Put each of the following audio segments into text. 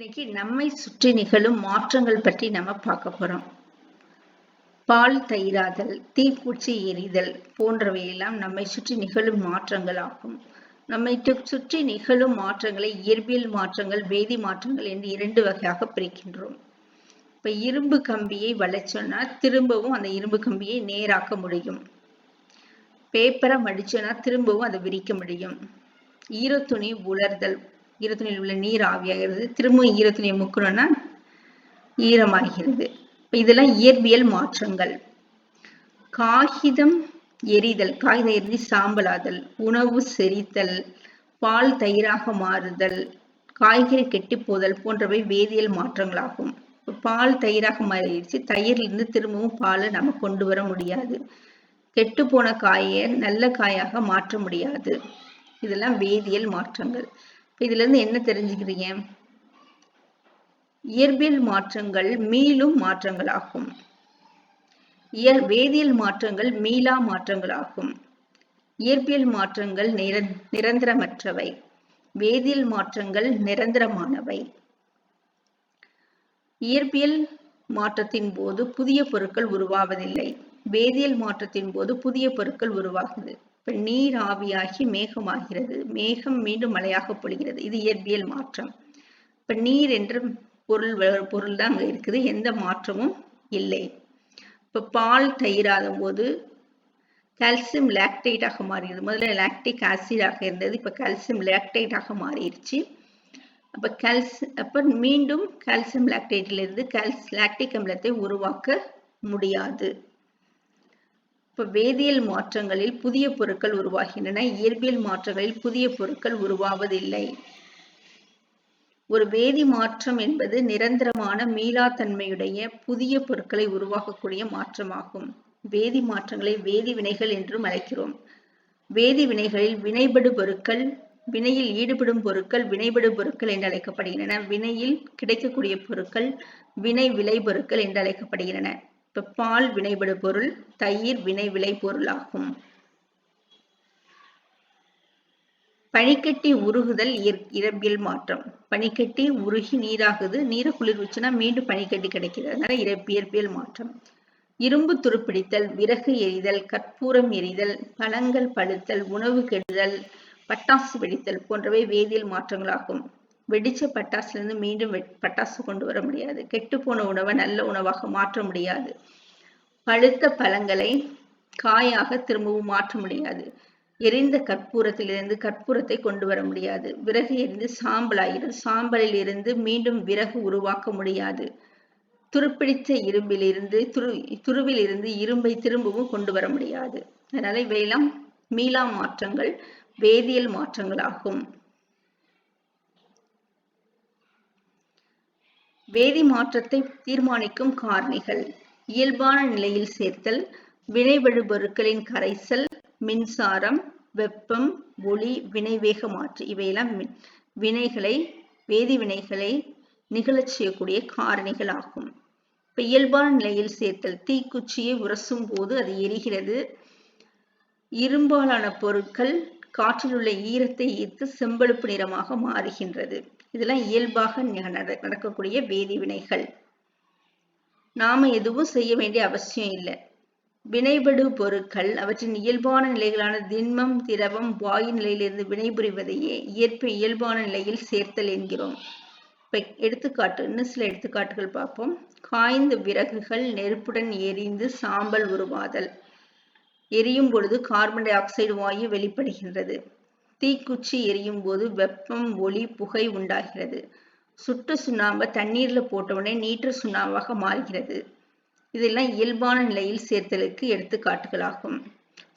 இன்னைக்கு நம்மை சுற்றி நிகழும் மாற்றங்கள் பற்றி நம்ம பார்க்க போறோம். பால் தயிராதல், தீப்பூச்சி எரிதல் போன்றவையெல்லாம் நம்மை சுற்றி நிகழும் மாற்றங்கள் ஆகும். நம்மை சுற்றி நிகழும் மாற்றங்களை இயற்பியல் மாற்றங்கள், வேதி மாற்றங்கள் என்று 2 வகையாக பிரிக்கின்றோம். இப்ப இரும்பு கம்பியை வளைச்சோன்னா திரும்பவும் அந்த இரும்பு கம்பியை நேராக்க முடியும். பேப்பரை மடிச்சோன்னா திரும்பவும் அதை விரிக்க முடியும். ஈரத்துணி உலர்தல், ஈரத்துணியில் உள்ள நீர் ஆவியாகிறது, திரும்பவும் ஈரத்துணியை முக்கணும்னா ஈரமாகிறது. இதெல்லாம் இயற்பியல் மாற்றங்கள். காகிதம் எரிதல், காகிதம் எரிந்து சாம்பலாதல், உணவு செரித்தல், பால் தயிராக மாறுதல், காய்கறி கெட்டி போதல் போன்றவை வேதியியல் மாற்றங்களாகும். பால் தயிராக மாறிடுச்சு, தயிரிலிருந்து திரும்பவும் பாலை நம்ம கொண்டு வர முடியாது. கெட்டு போன காயை நல்ல காயாக மாற்ற முடியாது. இதெல்லாம் வேதியியல் மாற்றங்கள். இதுல இருந்து என்ன தெரிஞ்சுக்கிறீங்க? இயற்பியல் மாற்றங்கள் மீளும் மாற்றங்களாகும். வேதியியல் மாற்றங்கள் மீளா மாற்றங்களாகும். இயற்பியல் மாற்றங்கள் நிரந்தரமற்றவை, வேதியியல் மாற்றங்கள் நிரந்தரமானவை. இயற்பியல் மாற்றத்தின் போது புதிய பொருட்கள் உருவாவதில்லை, வேதியியல் மாற்றத்தின் போது புதிய பொருட்கள் உருவாகுது. இப்ப நீர் ஆவியாகி மேகமாகிறது, மேகம் மீண்டும் மழையாக பொழிகிறது, இது இயற்பியல் மாற்றம். இப்ப நீர் என்ற பொருள் தான் அங்க இருக்குது, எந்த மாற்றமும் இல்லை. இப்ப பால் தயிராகும் போது கால்சியம் லாக்டேட்டாக மாறுகிறது. முதல்ல லாக்டிக் ஆசிடாக இருந்தது, இப்ப கால்சியம் லாக்டேட்டாக மாறிடுச்சு. அப்ப மீண்டும் கால்சியம் லாக்டேட்டிலிருந்து லாக்டிக் அமிலத்தை உருவாக்க முடியாது. இப்ப வேதியியல் மாற்றங்களில் புதிய பொருட்கள் உருவாகின்றன, இயற்பியல் மாற்றங்களில் புதிய பொருட்கள் உருவாவதில்லை. ஒரு வேதி மாற்றம் என்பது நிரந்தரமான மீளாத்தன்மையுடைய புதிய பொருட்களை உருவாக்கக்கூடிய மாற்றமாகும். வேதி மாற்றங்களை வேதி வினைகள் என்றும் அழைக்கிறோம். வேதி வினைகளில் வினைபடு பொருட்கள், வினையில் ஈடுபடும் பொருட்கள் வினைபடு பொருட்கள் என்று அழைக்கப்படுகின்றன. வினையில் கிடைக்கக்கூடிய பொருட்கள் வினை விளை பொருட்கள் என்று அழைக்கப்படுகின்றன. இப்ப பால் வினைபடு பொருள், தயிர் வினை விளை பொருள் ஆகும். பனிக்கட்டி உருகுதல் இயற்பியல் மாற்றம். பனிக்கட்டி உருகி நீராகுது, நீரை குளிர் வச்சுன்னா மீண்டும் பனிக்கட்டி கிடைக்கிறது, அதனால இயற்பியல் மாற்றம். இரும்பு துருப்பிடித்தல், விறகு எரிதல், கற்பூரம் எரிதல், பழங்கள் பழுத்தல், உணவு கெடுதல், பட்டாசு வெடித்தல் போன்றவை வேதியியல் மாற்றங்களாகும். வெடிச்ச பட்டாசுல இருந்து மீண்டும் பட்டாசு கொண்டு வர முடியாது. கெட்டுப்போன உணவை நல்ல உணவாக மாற்ற முடியாது. பழுத்த பழங்களை காயாக திரும்பவும் மாற்ற முடியாது. எரிந்த கற்பூரத்திலிருந்து கற்பூரத்தை கொண்டு வர முடியாது. விறகு எரிந்து சாம்பலாகிறது, சாம்பலில் இருந்து மீண்டும் விறகு உருவாக்க முடியாது. துருப்பிடித்த துருவில் இருந்து இரும்பை திரும்பவும் கொண்டு வர முடியாது. அதனால இவையெல்லாம் மீளா மாற்றங்கள், வேதியியல் மாற்றங்களாகும். வேதி மாற்றத்தை தீர்மானிக்கும் காரணிகள்: இயல்பான நிலையில் சேர்த்தல், வினைபடு பொருட்களின் கரைசல், மின்சாரம், வெப்பம், ஒளி, வினைவேக மாற்று. இவையெல்லாம் வேதி வினைகளை நிகழச் செய்யக்கூடிய காரணிகள் ஆகும். இப்ப இயல்பான நிலையில் சேர்த்தல், தீக்குச்சியை உரசும் போது அது எரிகிறது. இரும்பாலான பொருட்கள் காற்றில் உள்ள ஈரத்தை ஈர்த்து செம்பழுப்பு நிறமாக மாறுகின்றது. இதெல்லாம் இயல்பாக நடக்கக்கூடிய வேதி வினைகள். நாம எதுவும் செய்ய வேண்டிய அவசியம் இல்லை. வினைபடு பொருட்கள் அவற்றின் இயல்பான நிலைகளான திண்மம், திரவம், வாயு நிலையிலிருந்து வினைபுரிவதையே இயல்பான நிலையில் சேர்த்தல் என்கிறோம். இப்ப சில எடுத்துக்காட்டுகள் பார்ப்போம். காய்ந்த விறகுகள் நெருப்புடன் எரிந்து சாம்பல் உருவாதல். எரியும் பொழுது கார்பன் டை ஆக்சைடு வாயு வெளிப்படுகின்றது. தீக்குச்சி எரியும் போது வெப்பம், ஒளி, புகை உண்டாகிறது. சுட்ட சுண்ணாம்பை தண்ணீர்ல போட்டவுடனே நீற்று சுண்ணாம்பாக மாறுகிறது. இதெல்லாம் இயல்பான நிலையில் சேர்த்தலுக்கு எடுத்துக்காட்டுகளாகும்.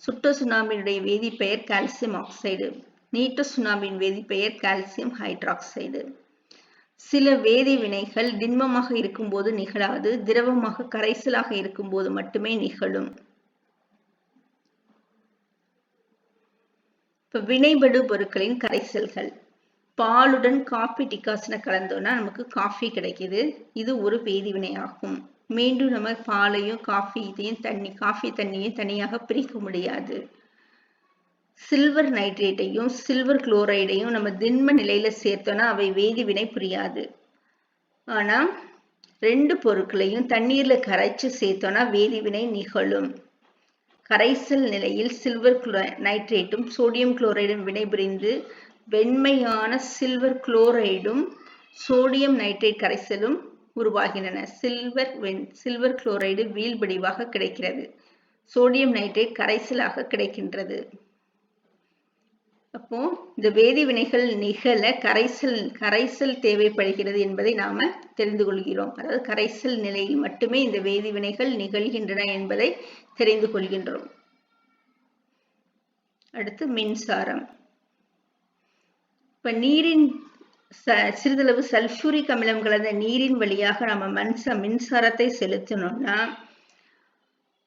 சுட்ட சுண்ணாம்பினுடைய வேதிப்பெயர் கால்சியம் ஆக்சைடு, நீற்ற சுண்ணாம்பின் வேதிப்பெயர் கால்சியம் ஹைட்ராக்சைடு. சில வேதி வினைகள் திண்மமாக இருக்கும்போது நிகழாது, திரவமாக கரைசலாக இருக்கும்போது மட்டுமே நிகழும். இப்ப வினைபடு பொருட்களின் கரைசல்கள். பாலுடன் காஃபி டிகாஷனை கலந்தோம்னா நமக்கு காஃபி கிடைக்குது, இது ஒரு வேதி வினையாகும். மீண்டும் நம்ம பாலையும் காஃபி தண்ணியும் தனியாக பிரிக்க முடியாது. சில்வர் நைட்ரேட்டையும் சில்வர் குளோரைடையும் நம்ம திண்ம நிலையில சேர்த்தோம்னா அவை வேதி வினை புரியாது. ஆனா 2 பொருட்களையும் தண்ணீர்ல கரைச்சு சேர்த்தோம்னா வேதிவினை நிகழும். கரைசல் நிலையில் சில்வர் நைட்ரேட்டும் சோடியம் குளோரைடும் வினைபுரிந்து வெண்மையான சில்வர் குளோரைடும் சோடியம் நைட்ரேட் கரைசலும் உருவாகின்றன. சில்வர் குளோரைடு வீழ்வடிவாக கிடைக்கிறது. சோடியம் நைட்ரேட் கரைசலாக கிடைக்கின்றது. அப்போ இந்த வேதிவினைகள் நிகழ கரைசல் தேவைப்படுகிறது என்பதை நாம தெரிந்து கொள்கிறோம். அதாவது கரைசல் நிலையில் மட்டுமே இந்த வேதிவினைகள் நிகழ்கின்றன என்பதை தெரிந்து கொள்கின்றோம். அடுத்து மின்சாரம். இப்ப நீரின் சிறிதளவு சல்பூரிக் அமிலம் கலந்த நீரின் வழியாக நம்ம மின்சாரத்தை செலுத்தணும்னா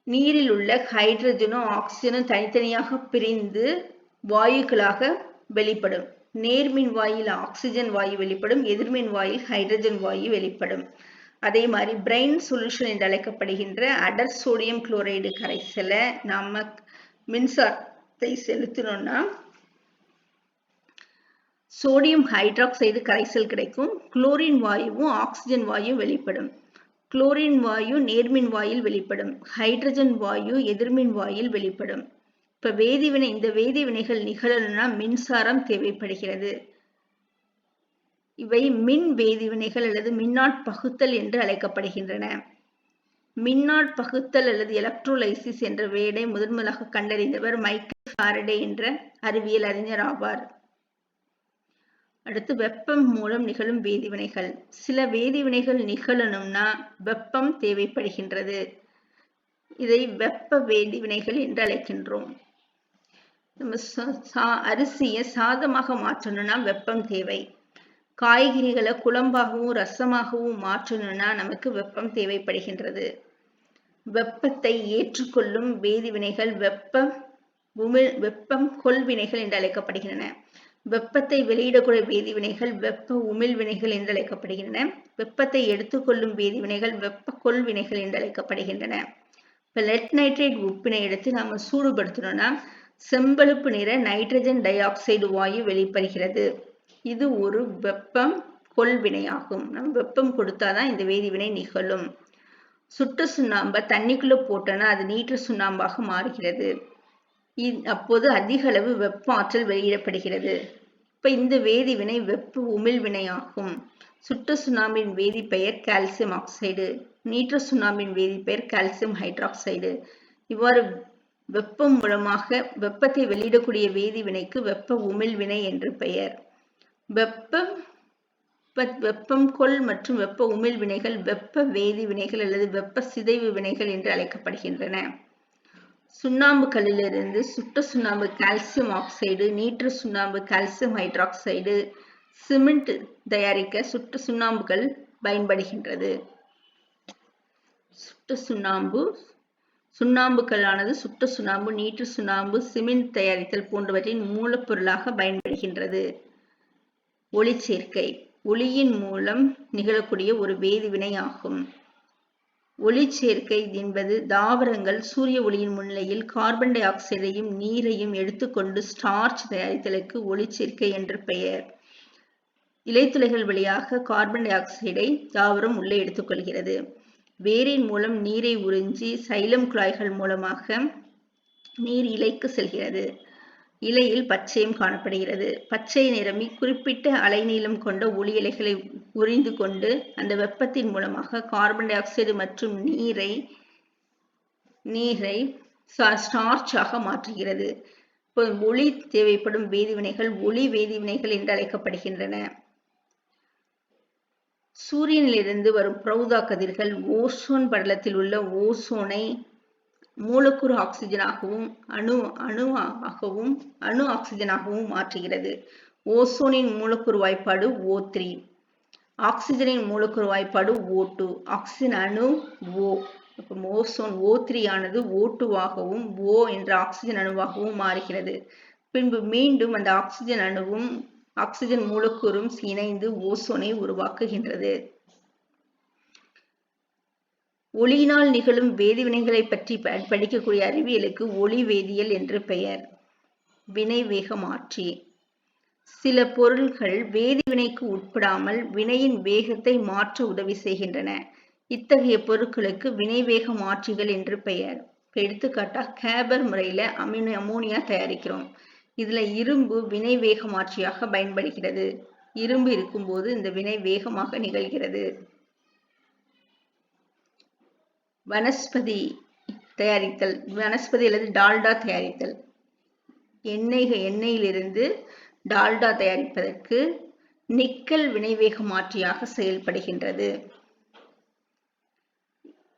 நீரில் உள்ள ஹைட்ரஜனும் ஆக்சிஜனும் தனித்தனியாக பிரிந்து வாயுக்களாக வெளிப்படும். நேர்மின் வாயில் ஆக்சிஜன் வாயு வெளிப்படும், எதிர்மின் வாயில் ஹைட்ரஜன் வாயு வெளிப்படும். அதே மாதிரி பிரைன் சொல்யூஷன் என்று அழைக்கப்படுகின்ற அடர் சோடியம் குளோரைடு கரைசலை நாம மின்சாரத்தை செலுத்தணும்னா சோடியம் ஹைட்ராக்சைடு கரைசல் கிடைக்கும். குளோரின் வாயுவும் ஆக்சிஜன் வாயு வெளிப்படும். குளோரின் வாயு நேர்மின் வாயில் வெளிப்படும், ஹைட்ரஜன் வாயு எதிர்மின் வாயில் வெளிப்படும். இப்ப இந்த வேதிவினைகள் நிகழணும்னா மின்சாரம் தேவைப்படுகிறது. இவை மின் வேதிவினைகள் அல்லது மின்னாற்பகுத்தல் என்று அழைக்கப்படுகின்றன. மின்னாற்பகுத்தல் அல்லது எலக்ட்ரோலைசிஸ் என்ற வேடை முதன்முதலாக கண்டறிந்தவர் மைக்கேல் ஃபாரடே என்ற அறிவியல் அறிஞர் ஆவார். அடுத்து வெப்பம் மூலம் நிகழும் வேதிவினைகள். சில வேதிவினைகள் நிகழணும்னா வெப்பம் தேவைப்படுகின்றது. இதை வெப்ப வேதிவினைகள் என்று அழைக்கின்றோம். நம்ம அரிசியை சாதமாக மாற்றணும்னா வெப்பம் தேவை. காய்கறிகளை குழம்பாகவும் ரசமாகவும் மாற்றணும்னா நமக்கு வெப்பம் தேவைப்படுகின்றது. வெப்பத்தை ஏற்றுக்கொள்ளும் வேதிவினைகள் வெப்பம் கொள்வினைகள் என்று அழைக்கப்படுகின்றன. வெப்பத்தை வெளியிடக்கூடிய வேதிவினைகள் வெப்ப உமிழ்வினைகள் என்று அழைக்கப்படுகின்றன. வெப்பத்தை எடுத்துக்கொள்ளும் வேதிவினைகள் வெப்ப கொள்வினைகள் என்று அழைக்கப்படுகின்றன. இப்ப லெட் நைட்ரேட் உப்பினை எடுத்து நாம சூடுபடுத்தணும்னா செம்பழுப்பு நிற நைட்ரஜன் டை ஆக்சைடு வாயு வெளிப்படுகிறது. இது ஒரு வெப்பம் கொள்வினையாகும். நம்ம வெப்பம் கொடுத்தாதான் இந்த வேதிவினை நிகழும். சுட்ட சுண்ணாம்பை தண்ணிக்குள்ள போட்டோன்னா அது நீற்று சுண்ணாம்பாக மாறுகிறது. அப்போது அதிக அளவு வெப்ப ஆற்றல் வெளியிடப்படுகிறது. இப்ப இந்த வேதிவினை வெப்ப உமிழ்வினையாகும். சுட்ட சுண்ணாம்பின் வேதிப்பெயர் கால்சியம் ஆக்சைடு, நீற்று சுண்ணாம்பின் வேதிப்பெயர் கால்சியம் ஹைட்ராக்சைடு. இவ்வாறு வெப்பம் மூலமாக வெப்பத்தை வெளியிடக்கூடிய வேதிவினைக்கு வெப்ப உமிழ்வினை என்று பெயர். வெப்பம் கொள் மற்றும் வெப்ப உமிழ்வினைகள் வெப்ப வேதிவினைகள் அல்லது வெப்ப சிதைவு வினைகள் என்று அழைக்கப்படுகின்றன. சுண்ணாம்பு கல்லிலிருந்து சுட்ட சுண்ணாம்பு கால்சியம் ஆக்சைடு, நீற்று சுண்ணாம்பு கால்சியம் ஹைட்ராக்சைடு, சிமெண்ட் தயாரிக்க சுட்ட சுண்ணாம்புகள் பயன்படுகின்றது. சுண்ணாம்புக்கல்லானது சுட்ட சுண்ணாம்பு, நீற்று சுண்ணாம்பு, சிமெண்ட் தயாரித்தல் போன்றவற்றின் மூலப்பொருளாக பயன்படுகின்றது. ஒளிச்சேர்க்கை ஒளியின் மூலம் நிகழக்கூடிய ஒரு வேதிவினை ஆகும். ஒளிச்சேர்க்கை என்பது தாவரங்கள் சூரிய ஒளியின் முன்னிலையில் கார்பன் டை ஆக்சைடையும் நீரையும் எடுத்துக்கொண்டு ஸ்டார்ச் தயாரித்தலுக்கு ஒளிச்சேர்க்கை என்று பெயர். இலைத்துளைகள் வழியாக கார்பன் டை ஆக்சைடை தாவரம் உள்ளே எடுத்துக்கொள்கிறது. வேரின் மூலம் நீரை உறிஞ்சி சைலம் குழாய்கள் மூலமாக நீர் இலைக்கு செல்கிறது. இலையில் பச்சையும் காணப்படுகிறது. பச்சை நிறமி குறிப்பிட்ட அலைநீளம் கொண்ட ஒளி இலைகளை உறிந்து கொண்டு அந்த வெப்பத்தின் மூலமாக கார்பன் டை ஆக்சைடு மற்றும் நீரை ஸ்டார்ச்சாக மாற்றுகிறது. ஒளி தேவைப்படும் வேதிவினைகள் ஒளி வேதிவினைகள் என்று அழைக்கப்படுகின்றன. சூரியனிலிருந்து வரும் பிரௌதா கதிர்கள் ஓசோன் படலத்தில் உள்ள ஓசோனை மூலக்கூறு ஆக்சிஜனாகவும் அணு ஆக்சிஜனாகவும் மாற்றுகிறது. ஓசோனின் மூலக்கூறு வாய்ப்பாடு O3, ஆக்சிஜனின் மூலக்கூறு வாய்ப்பாடு O2, ஆக்சிஜன் அணு O. ஓசோன் O3 ஆனது O2 ஆகவும் O என்ற ஆக்சிஜன் அணுவாகவும் மாறுகிறது. பின்பு மீண்டும் அந்த ஆக்சிஜன் அணுவும் ஆக்சிஜன் மூலக்கூறும் இணைந்து ஓசோனை உருவாக்குகின்றது. ஒளியினால் நிகழும் வேதிவினைகளை பற்றி படிக்கக்கூடிய அறிவியலுக்கு ஒளி வேதியியல் என்று பெயர். வினை வேக மாற்றி சில பொருள்கள் வேதிவினைக்கு உட்படாமல் வினையின் வேகத்தை மாற்ற உதவி செய்கின்றன. இத்தகைய பொருட்களுக்கு வினைவேக மாற்றிகள் என்று பெயர். எடுத்துக்காட்டா கேபர் முறையில அமோனியா தயாரிக்கிறோம். இதுல இரும்பு வினைவேக மாற்றியாக பயன்படுகிறது. இரும்பு இருக்கும்போது இந்த வினை வேகமாக நிகழ்கிறது. வனஸ்பதி தயாரித்தல், வனஸ்பதி அல்லது டால்டா தயாரித்தல். எண்ணெயிலிருந்து டால்டா தயாரிப்பதற்கு நிக்கல் வினைவேக மாற்றியாக செயல்படுகின்றது.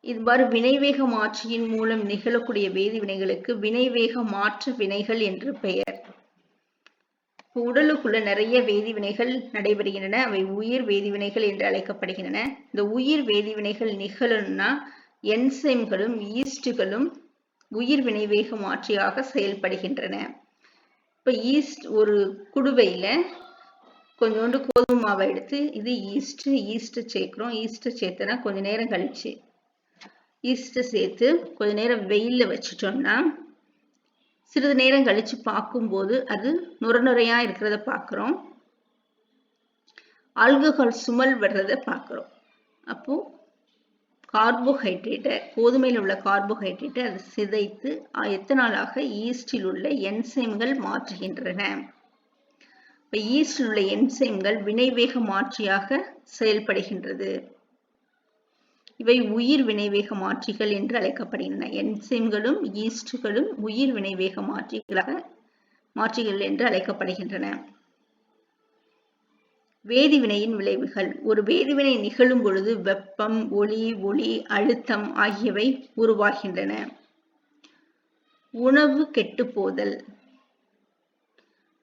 இவ்வாறு வினைவேக மாற்றியின் மூலம் நிகழக்கூடிய வேதிவினைகளுக்கு வினைவேக மாற்ற வினைகள் என்று பெயர். உடலுக்குள்ள நிறைய வேதிவினைகள் நடைபெறுகின்றன. அவை உயிர் வேதிவினைகள் என்று அழைக்கப்படுகின்றன. இந்த உயிர் வேதிவினைகள் நிகழணும்னா என்சைம்களும் ஈஸ்டுகளும் உயிர் வினைவேக மாற்றியாக செயல்படுகின்றன. இப்ப ஈஸ்ட் ஒரு குடுவையில கொஞ்சோண்டு கோதுமை மாவை எடுத்து இது ஈஸ்ட் சேர்க்கிறோம். ஈஸ்ட் சேர்த்தனா கொஞ்ச நேரம் கழிச்சு ஈஸ்ட் சேர்த்து கொஞ்ச நேரம் வெயில்ல வச்சுட்டோம்னா சிறிது நேரம் கழிச்சு பார்க்கும்போது அது நுரையா இருக்கிறத பார்க்கிறோம். ஆல்கஹால் சுமல் வர்றத பார்க்கிறோம். அப்போ கார்போஹைட்ரேட்டை, கோதுமையில் உள்ள கார்போஹைட்ரேட்டை அது சிதைத்து எத்தனாலாக ஈஸ்டில் உள்ள என்சைம்கள் மாற்றுகின்றன. இப்ப ஈஸ்டில் உள்ள என்சைம்கள் வினைவேக மாற்றியாக செயல்படுகின்றது. இவை உயிர் வினைவேக மாற்றிகள் என்று அழைக்கப்படுகின்றன. என்சைம்களும் ஈஸ்டுகளும் உயிர் வினைவேக மாற்றிகள் என்று அழைக்கப்படுகின்றன. வேதிவினையின் விளைவுகள். ஒரு வேதிவினை நிகழும் பொழுது வெப்பம், ஒளி, அழுத்தம் ஆகியவை உருவாகின்றன. உணவு கெட்டுப்போதல்,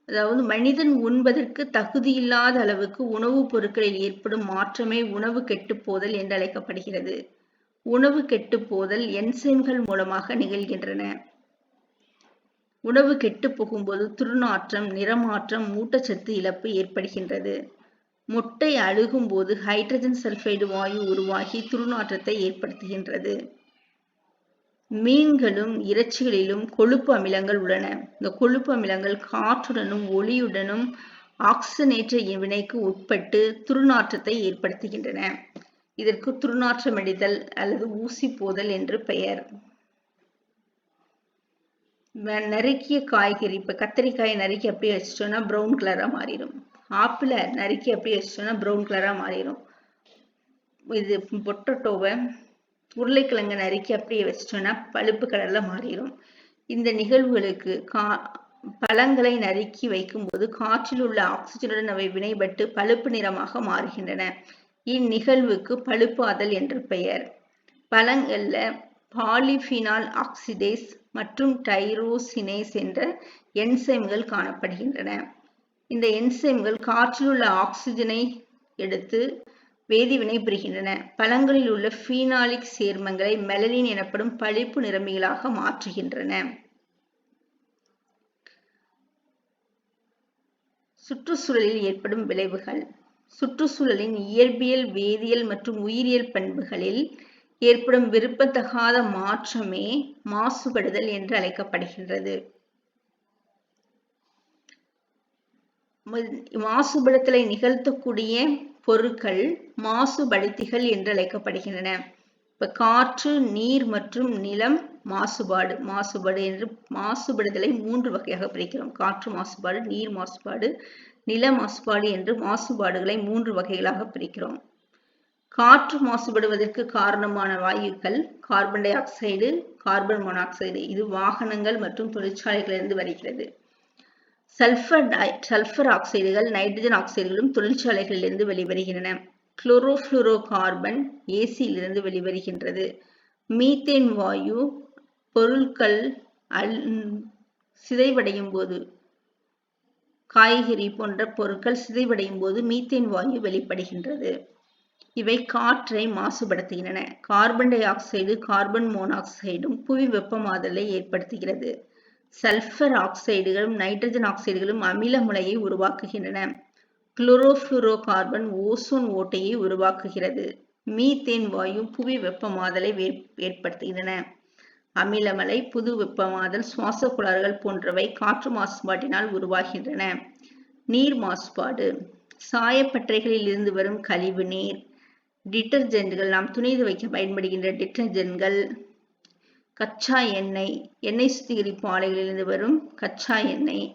அதாவது மனிதன் உண்பதற்கு தகுதியில்லாத அளவுக்கு உணவுப் பொருட்களில் ஏற்படும் மாற்றமே உணவு கெட்டுப்போதல் என்று அழைக்கப்படுகிறது. உணவு கெட்டுப்போதல் என்சைம்கள் மூலமாக நிகழ்கின்றன. உணவு கெட்டு போகும்போது துர்நாற்றம், நிறமாற்றம், ஊட்டச்சத்து இழப்பு ஏற்படுகின்றது. முட்டை அழுகும் போது ஹைட்ரஜன் சல்பைடு வாயு உருவாகி துர்நாற்றத்தை ஏற்படுத்துகின்றது. மீன்களும் இறைச்சிகளிலும் கொழுப்பு அமிலங்கள் உள்ளன. இந்த கொழுப்பு அமிலங்கள் காற்றுடனும் ஒளியுடனும் ஆக்சிஜனேற்ற வினைக்கு உட்பட்டு துர்நாற்றத்தை ஏற்படுத்துகின்றன. இதற்கு துர்நாற்றமடிதல் அல்லது ஊசி போதல் என்று பெயர். நறுக்கிய காய்கறி, இப்ப கத்திரிக்காயை நறுக்கி அப்படியே வச்சிட்டோம்னா ப்ரௌன் கலரா மாறிடும். ஆப்பிளை நறுக்கி அப்படியே வச்சிட்டோம்னா ப்ரௌன் கலரா மாறிடும். இது பொட்டேட்டோவை, உருளைக்கிழங்கு நறுக்கி அப்படியே வச்சிட்டோம்னா பழுப்பு கலர்ல மாறிடும். இந்த நிகழ்வுகளுக்கு பழங்களை நறுக்கி வைக்கும்போது காற்றில் உள்ள ஆக்சிஜனுடன் அவை வினைபட்டு பழுப்பு நிறமாக மாறுகின்றன. இந்நிகழ்வுக்கு பழுப்பாதல் என்று பெயர். பழங்கள்ல பாலிஃபினால் ஆக்சிடேஸ் மற்றும் டைரோசினேஸ் என்ற என்சைம்கள் காணப்படுகின்றன. இந்த என்சைம்கள் காற்றில் உள்ள ஆக்சிஜனை எடுத்து வேதிவினை புரிகின்றன. பழங்களில் உள்ள ஃபீனாலிக் சேர்மங்களை மெலனின் எனப்படும் பழுப்பு நிறமிகளாக மாற்றுகின்றன. சுற்றுச்சூழலில் ஏற்படும் விளைவுகள். சுற்றுச்சூழலின் இயற்பியல், வேதியியல் மற்றும் உயிரியல் பண்புகளில் ஏற்படும் விரும்பத்தகாத மாற்றமே மாசுபடுதல் என்று அழைக்கப்படுகின்றது. மாசுபடுத்தலை நிகழ்த்தக்கூடிய பொருட்கள் மாசுபடுத்திகள் என்று அழைக்கப்படுகின்றன. இப்ப காற்று, நீர் மற்றும் நிலம் மாசுபாடு என்று மாசுபடுதலை 3 வகையாக பிரிக்கிறோம். காற்று மாசுபாடு, நீர் மாசுபாடு, நில மாசுபாடு என்று மாசுபாடுகளை 3 வகைகளாக பிரிக்கிறோம். காற்று மாசுபடுவதற்கு காரணமான வாயுக்கள் carbon di oxide, carbon monoxide. இது வாகனங்கள் மற்றும் தொழிற்சாலைகளிலிருந்து வருகிறது. சல்பர் ஆக்சைடுகள், நைட்ரஜன் ஆக்சைடுகளும் தொழிற்சாலைகளிலிருந்து வெளிவருகின்றன. குளோரோஃபுளோரோ கார்பன் ஏசியிலிருந்து வெளிவருகின்றது. மீத்தேன் வாயு பொருட்கள் சிதைவடையும் போது, காய்கறி போன்ற பொருட்கள் சிதைவடையும் போது மீத்தேன் வாயு வெளிப்படுகின்றது. இவை காற்றை மாசுபடுத்துகின்றன. கார்பன் டை ஆக்சைடு, கார்பன் மோனாக்சைடும் புவி வெப்பமாதலை ஏற்படுத்துகிறது. சல்பர் ஆக்சைடுகளும் நைட்ரஜன் ஆக்சைடுகளும் அமில முலையை உருவாக்குகின்றன. குளோரோஃபுளோரோ கார்பன் ஓசோன் ஓட்டையை உருவாக்குகிறது. மீத்தேன் வாயு புவி வெப்பமாதலை ஏற்படுத்துகின்றன. அமிலமலை, புது வெப்பமாதல், சுவாச கோளாறுகள் போன்றவை காற்று மாசுபாட்டினால் உருவாகின்றன. நீர் மாசுபாடு, சாயப்பட்டறைகளில் இருந்து வரும் கழிவு நீர், டிட்டர்ஜென்ட்கள், நாம் துணி துவைக்க பயன்படுகின்ற டிட்டர்ஜென்ட்கள், கச்சா எண்ணெய், எண்ணெய் சுத்திகரிப்பு ஆலைகளிலிருந்து வரும் கச்சா எண்ணெய்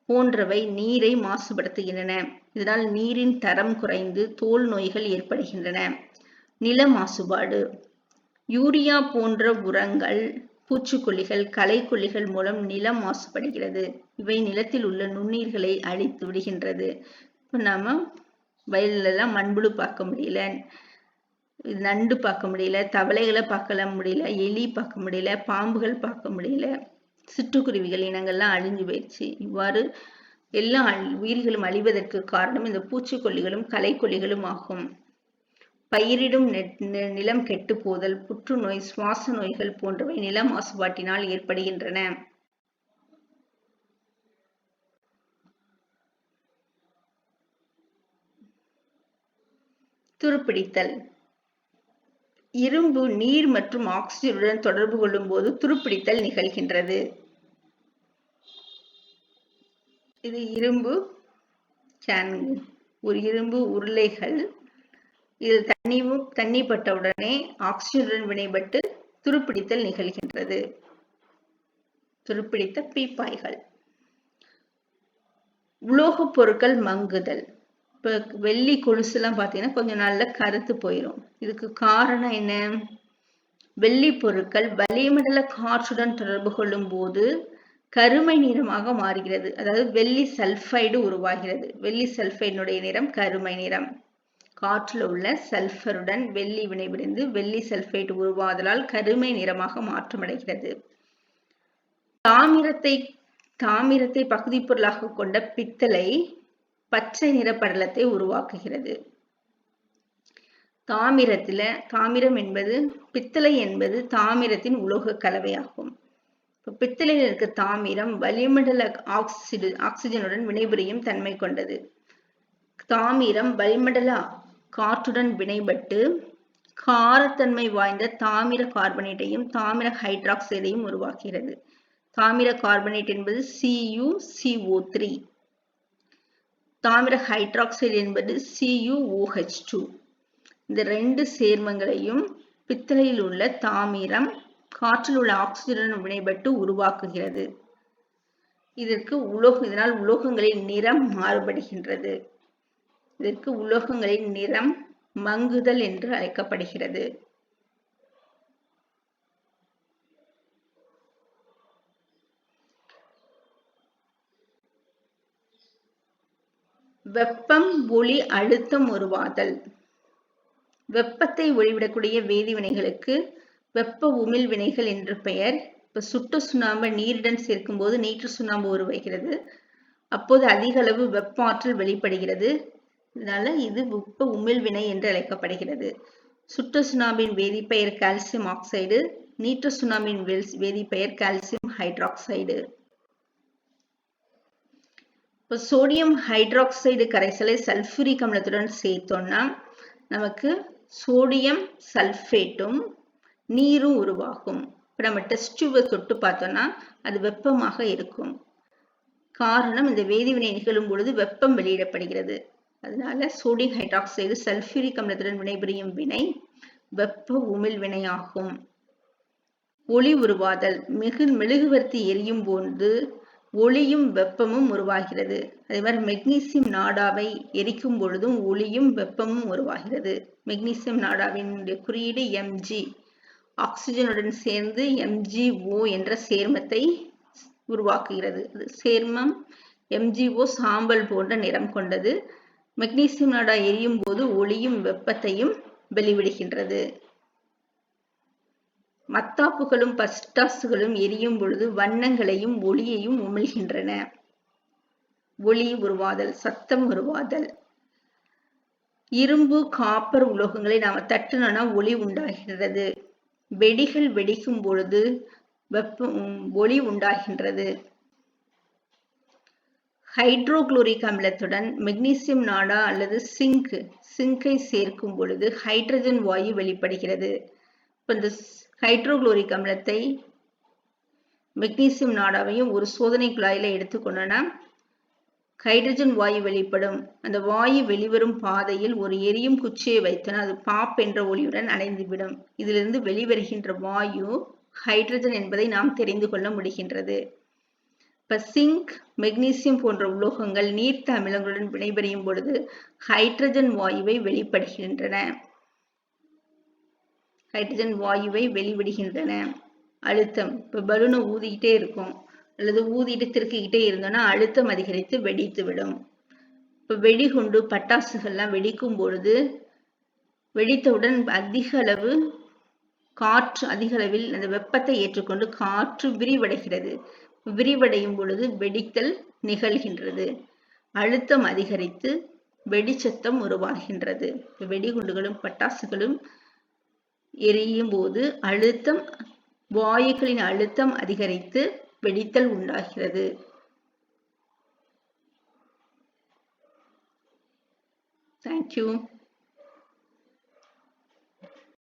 போன்றவை நீரை மாசுபடுத்துகின்றன. இதனால் நீரின் தரம் குறைந்து தோல் நோய்கள் ஏற்படுகின்றன. நில மாசுபாடு, யூரியா போன்ற உரங்கள், பூச்சிக்கொல்லிகள், களைக்கொல்லிகள் மூலம் நிலம் மாசுபடுகிறது. இவை நிலத்தில் உள்ள நுண்ணுயிர்களை அழித்து விடுகின்றது. இப்போ நாம வயல்லாம் மண்புழு பார்க்க முடியல, நண்டு பார்க்க முடியல, தவளைகளை பார்க்க முடியல, எலி பார்க்க முடியல, பாம்புகள் பார்க்க முடியல, சிட்டுக்குருவிகள் இனங்கள்லாம் அழிஞ்சு போயிடுச்சு. இவ்வாறு எல்லா உயிர்களும் அழிவதற்கு காரணம் இந்த பூச்சிக்கொல்லிகளும் களைக்கொல்லிகளும் ஆகும். பயிரிடும் நிலம் கெட்டு போதல், புற்றுநோய், சுவாச நோய்கள் போன்றவை நில மாசுபாட்டினால் ஏற்படுகின்றன. துருப்பிடித்தல், இரும்பு நீர் மற்றும் ஆக்சிஜனுடன் தொடர்பு கொள்ளும் போது துருப்பிடித்தல் நிகழ்கின்றது. இது இரும்பு கேன், ஒரு இரும்பு உருளைகள், இதில் தண்ணி பட்டவுடனே ஆக்சிஜனுடன் வினைப்பட்டு துருப்பிடித்தல் நிகழ்கின்றது. துருப்பிடித்த பீப்பாய்கள். உலோகப் பொருட்கள் மங்குதல், இப்ப வெள்ளி கொலுசு எல்லாம் பாத்தீங்கன்னா கொஞ்சம் நாள்ல கருத்து போயிடும். இதுக்கு காரணம் என்ன? வெள்ளி பொருட்கள் வளிமண்டல காற்றுடன் தொடர்பு கொள்ளும் போது கருமை நிறமாக மாறுகிறது. அதாவது வெள்ளி சல்பைடு உருவாகிறது. வெள்ளி சல்பைடினுடைய நிறம் கருமை நிறம். காற்றில் உள்ள சல்பருடன் வெள்ளி வினைபுரிந்து வெள்ளி சல்பைடு உருவாதலால் கருமை நிறமாக மாற்றமடைகிறது. தாமிரத்தை பகுதி பொருளாக கொண்ட பித்தளை பச்சை நிற படலத்தை உருவாக்குகிறது. தாமிரம் என்பது, பித்தளை என்பது தாமிரத்தின் உலோக கலவையாகும். பித்தளையில் இருக்க தாமிரம் வளிமண்டல ஆக்சிஜனுடன் வினைபுரியும் தன்மை கொண்டது. தாமிரம் வளிமண்டல காற்றுடன் வினைபட்டு காரத்தன்மை வாய்ந்த தாமிர கார்பனேட்டையும் தாமிர ஹைட்ராக்சைடையும் உருவாக்குகிறது. தாமிர கார்பனேட் என்பது CuCO3, தாமிர ஹைட்ராக்சைடு என்பது CuOH2. இந்த ரெண்டு சேர்மங்களையும் பித்தளையில் உள்ள தாமிரம் காற்றில் உள்ள ஆக்சிஜனுடன் வினைபட்டு உருவாக்குகிறது. இதனால் உலோகங்களின் நிறம் மாறுபடுகின்றது. இதற்கு உலோகங்களின் நிறம் மங்குதல் என்று அழைக்கப்படுகிறது. வெப்பம், ஒளி, அழுத்தம் உருவாதல். வெப்பத்தை ஒளிவிடக்கூடிய வேதிவினைகளுக்கு வெப்ப உமிழ் வினைகள் என்று பெயர். இப்ப சுட்ட சுண்ணாம்பை நீருடன் சேர்க்கும் போது நீற்று சுண்ணாம்பு உருவாகிறது. அப்போது அதிக அளவு வெப்ப ஆற்றல் வெளிப்படுகிறது. இதனால இது வெப்ப உமிழ் வினை என்று அழைக்கப்படுகிறது. சுட்ட சுண்ணாம்பின் வேதிப்பெயர் கால்சியம் ஆக்சைடு, நீற்று சுண்ணாம்பின் வேதிப்பெயர் கால்சியம் ஹைட்ராக்சைடு. இப்போ சோடியம் ஹைட்ராக்சைடு கரைசலை சல்பூரிக் அமிலத்துடன் சேர்த்தோம்னா நமக்கு சோடியம் சல்பேட்டும் நீரும் உருவாகும். இப்போ நம்ம டெஸ்ட் டியூபை தொட்டு பார்த்தோம்னா அது வெப்பமாக இருக்கும். காரணம், இந்த வேதிவினை நிகழும் பொழுது வெப்பம் வெளியிடப்படுகிறது. அதனால சோடியம் ஹைட்ராக்சைடு சல்பூரிக் அமிலத்துடன் வினைபுரியும் வினை வெப்ப உமிழ் வினையாகும். ஒளி உருவாதல். மெழுகுவர்த்தி எரியும் போது ஒளியும் வெப்பமும் உருவாகிறது. அதே மாதிரி மெக்னீசியம் நாடாவை எரிக்கும் பொழுதும் ஒளியும் வெப்பமும் உருவாகிறது. மெக்னீசியம் நாடாவின் குறியீடு Mg. ஆக்சிஜனுடன் சேர்ந்து MgO என்ற சேர்மத்தை உருவாக்குகிறது. சேர்மம் MgO சாம்பல் போன்ற நிறம் கொண்டது. மெக்னீசியம் நாடா எரியும் போது ஒளியும் வெப்பத்தையும் வெளிவிடுகின்றது. மத்தாப்புகளும் பட்டாசுகளும் எரியும் பொழுது வண்ணங்களையும் ஒளியையும் உமிழ்கின்றன. ஒளி உருவாதல், சத்தம் உருவாதல். இரும்பு, காப்பர் உலோகங்களை நாம தட்டுனோம்னா ஒளி உண்டாகின்றது. வெடிகள் வெடிக்கும் பொழுது ஒளி உண்டாகின்றது. ஹைட்ரோகுளோரிக் அமிலத்துடன் மெக்னீசியம் நாடா அல்லது சிங்கை சேர்க்கும் பொழுது ஹைட்ரஜன் வாயு வெளிப்படுகிறது. இந்த ஹைட்ரோகுளோரிக் அமிலத்தை மெக்னீசியம் நாடாவையும் ஒரு சோதனை குழாயில எடுத்துக்கொண்டோம்னா ஹைட்ரஜன் வாயு வெளிப்படும். அந்த வாயு வெளிவரும் பாதையில் ஒரு எரியும் குச்சியை வைத்தன அது பாப் என்ற ஒளியுடன் அணைந்துவிடும். இதிலிருந்து வெளிவருகின்ற வாயு ஹைட்ரஜன் என்பதை நாம் தெரிந்து கொள்ள முடிகின்றது. இப்ப சிங்க், மெக்னீசியம் போன்ற உலோகங்கள் நீர்த்த அமிலங்களுடன் வினைபுரியும் பொழுது ஹைட்ரஜன் வாயுவை வெளிப்படுகின்றன. ஹைட்ரஜன் வாயுவை வெளிவிடுகின்றன. அழுத்தம், இப்ப பலூனை ஊதிக்கிட்டே இருக்கும் அல்லது ஊதிட்டு திருக்கிக்கிட்டே இருந்தோம்னா அழுத்தம் அதிகரித்து வெடித்து விடும். இப்ப வெடிகுண்டு, பட்டாசுகள்லாம் வெடிக்கும் பொழுது வெடித்தவுடன் அதிக அளவு காற்று அதிக அளவில் அந்த வெப்பத்தை ஏற்றுக்கொண்டு காற்று விரிவடைகிறது. விரிவடையும் பொழுது வெடித்தல் நிகழ்கின்றது. அழுத்தம் அதிகரித்து வெடிச்சத்தம் உருவாகின்றது. வெடிகுண்டுகளும் பட்டாசுகளும் எரியும் போது அழுத்தம், வாயுக்களின் அழுத்தம் அதிகரித்து வெடித்தல் உண்டாகிறது. Thank you.